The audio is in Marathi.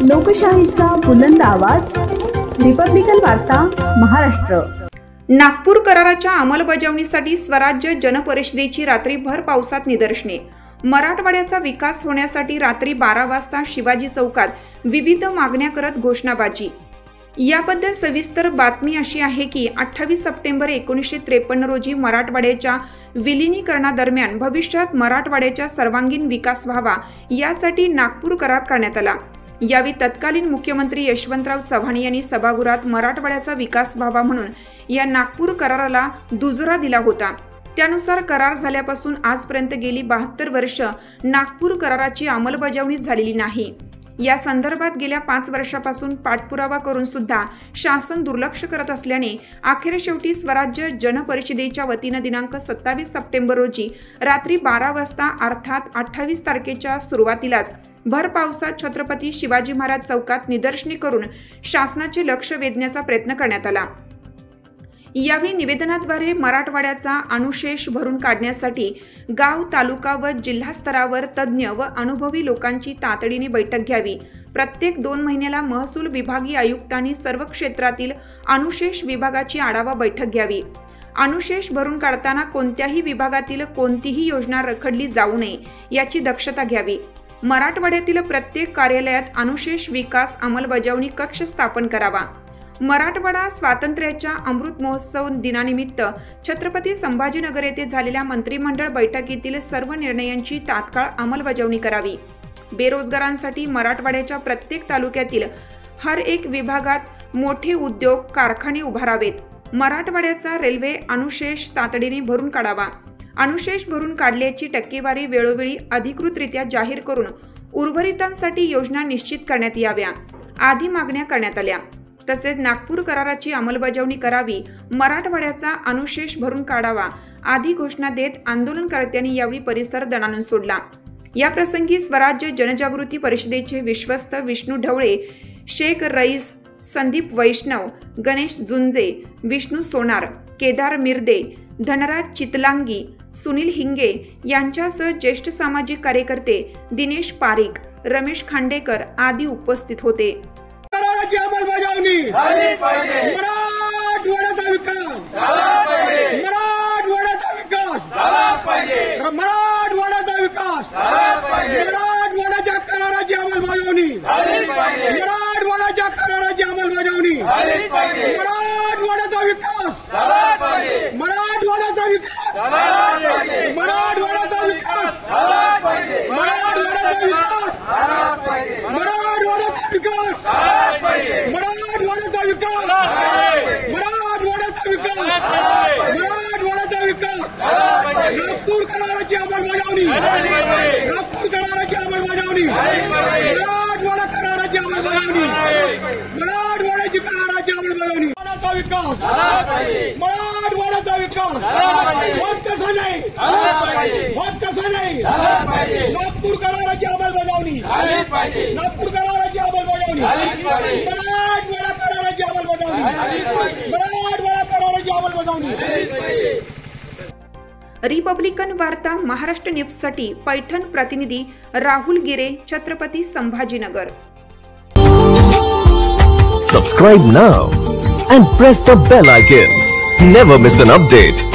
लोकशाहीचा बुलंद आवाज, रिपब्लिकन वार्ता महाराष्ट्र। नागपूर कराराच्या अंमलबजावणीसाठी स्वराज्य जनपरिषदेची रात्री भर पावसात निदर्शने। मराठवाड्याचा विकास होण्यासाठी रात्री 12 वाजता शिवाजी चौकात विविध मागण्या करत घोषणाबाजी। याबद्दल सविस्तर बातमी अशी आहे की 28 सप्टेंबर 1953 रोजी मराठवाड्याच्या विलीनीकरणादरम्यान भविष्यात मराठवाड्याचा सर्वांगीण विकास व्हावा यासाठी नागपूर करार करण्यात आला। यावेळी तत्कालीन मुख्यमंत्री यशवंतराव चव्हाण यांनी सभागृहात मराठवाड्याचा विकास व्हावा म्हणून या नागपूर कराराला दुजोरा दिला होता। त्यानुसार करार झाल्यापासून आजपर्यंत गेली 72 वर्ष नागपूर कराराची अंमलबजावणी झालेली नाही। या संदर्भात गेल्या 5 वर्षापासून पाठपुरावा करून सुद्धा शासन दुर्लक्ष करत असल्याने अखेर शेवटी स्वराज्य जनपरिषदेच्या वतीने दिनांक 27 सप्टेंबर रोजी रात्री 12 वाजता अर्थात 28 तारखेच्या सुरुवातीलाच भर पावसात छत्रपती शिवाजी महाराज चौकात निदर्शने करून शासनाचे लक्ष वेधण्याचा प्रयत्न करण्यात आला। यावेळी निवेदनाद्वारे मराठवाड्याचा अनुशेष भरून काढण्यासाठी गाव, तालुका व जिल्हा स्तरावर तज्ज्ञ व अनुभवी लोकांची तातडीने बैठक घ्यावी। प्रत्येक 2 महिन्याला महसूल विभागीय आयुक्तांनी सर्व क्षेत्रातील अनुशेष विभागाची आढावा बैठक घ्यावी। अनुशेष भरून काढताना कोणत्याही विभागातील कोणतीही योजना रखडली जाऊ नये याची दक्षता घ्यावी। मराठवाड्यातील प्रत्येक कार्यालयात अनुशेष विकास अंमलबजावणी कक्ष स्थापन करावा। मराठवाडा स्वातंत्र्याच्या अमृत महोत्सव दिनानिमित्त छत्रपती संभाजीनगर येथे झालेल्या मंत्रिमंडळ बैठकीतील सर्व निर्णयांची तात्काळ अंमलबजावणी करावी। बेरोजगारांसाठी मराठवाड्याच्या प्रत्येक तालुक्यातील हर एक विभागात मोठे उद्योग, कारखाने उभारावेत। मराठवाड्याचा रेल्वे अनुशेष तातडीने भरून काढावा। अनुशेष भरून काढल्याची टक्केवारी वेळोवेळी अधिकृतरित्या जाहीर करून उर्वरितांसाठी योजना निश्चित करण्यात याव्या आदी मागण्या करण्यात आल्या। तसेच नागपूर कराराची अंमलबजावणी करावी, मराठवाड्याचा अनुशेष भरून काढावा आदी घोषणा देत आंदोलनकर्त्यांनी यावेळी परिसर दणाणून सोडला। या प्रसंगी स्वराज्य जनजागृती परिषदेचे विश्वस्त विष्णू ढवळे, शेख रईस, संदीप वैष्णव, गणेश जुंजे, विष्णू सोनार, केदार मिर्दे, धनराज चितलांगी, सुनील हिंगे यांच्यासह ज्येष्ठ सामाजिक कार्यकर्ते दिनेश पारिक, रमेश खांडेकर आदी उपस्थित होते। अंमलबजावणी झाली पाहिजे। मराठवाड्याचा विकास झाला पाहिजे। मराठवाड्याचा विकास झाला पाहिजे। मराठवाड्याचा विकास झाला पाहिजे। मराठवाड्याच्या कराराची अंमलबजावणी झाली पाहिजे। मराठवाड्याच्या कराराची अंमलबजावणी झाली पाहिजे। मराठवाड्याचा विकास झाला पाहिजे। मराठवाड्याचा विकास झाला पाहिजे। मराठवाड्याचा विकास झाला पाहिजे। मराठवाड्याचा विकास झाला पाहिजे। मराठवाड्याचा विकास मराठवाड्याचा विकास मराठवाड्याचा विकास मराठवाड्याचा विकास नागपूर कराराची अंमलबजावणी नागपूर कराराची अंमलबजावणी मराठवाडा कराराची अंमलबजावणी मराठवाड्याची कराराची अंमलबजावणी मराठवाड्याचा विकास मराठवाड्याचा विकास होत कसा नाही होत कसा नाही नागपूर कराराची अंमलबजावणी नागपूर कराराची अंमलबजावणी मराठवाडा कराराची अंमलबजावणी मराठवाडा कराराची अंमलबजावणी। रिपब्लिकन वार्ता महाराष्ट्र न्यूजसाठी पैठण प्रतिनिधी राहुल गिरे, Chhatrapati Sambhajinagar. Subscribe now and press the bell icon. Never miss an update.